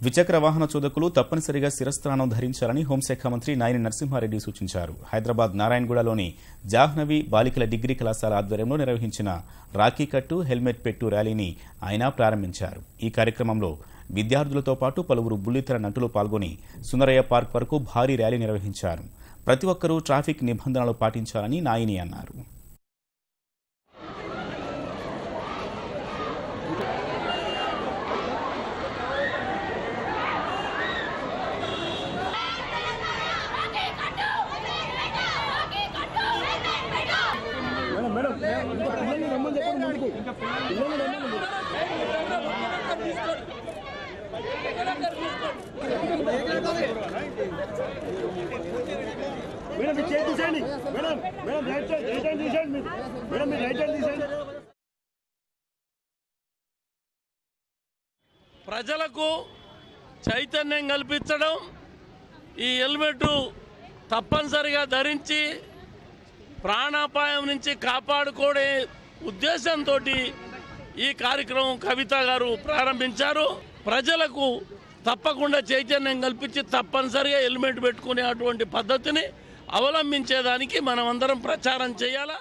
ద్విచక్ర వాహన చోదకులు తప్పనిసరిగా శిరస్త్రాణం ధరించాలని హోంశాఖ మంత్రి నాయని నరసింహారెడ్డి సూచించారు. హైదరాబాద్ నారాయణగూడలోని జాహ్నవి బాలికల డిగ్రీ కళాశాల ఆధ్వర్యంలో నిర్వహించిన రాఖీ కట్టు హెల్మెట్ పెట్టు ర్యాలీని ఆయన ప్రారంభించారు. ఈ కార్యక్రమంలో విద్యార్థులతో పాటు పలువురు బుల్లితెర నటులు పాల్గొని సుందరయ్య పార్క్ వరకు భారీ ర్యాలీ నిర్వహించారు. ప్రతి ఒక్కరూ ట్రాఫిక్ నిబంధనలు పాటించాలని నాయని అన్నారు. ప్రజలకు చైతన్యం కల్పించడం, ఈ హెల్మెట్ తప్పనిసరిగా ధరించి ప్రాణాపాయం నుంచి కాపాడుకోడే ఉద్దేశంతో ఈ కార్యక్రమం కవిత గారు ప్రారంభించారు. ప్రజలకు తప్పకుండా చైతన్యం కల్పించి తప్పనిసరిగా హెల్మెట్ పెట్టుకునే అటువంటి పద్ధతిని అవలంబించేదానికి మనమందరం ప్రచారం చేయాలా.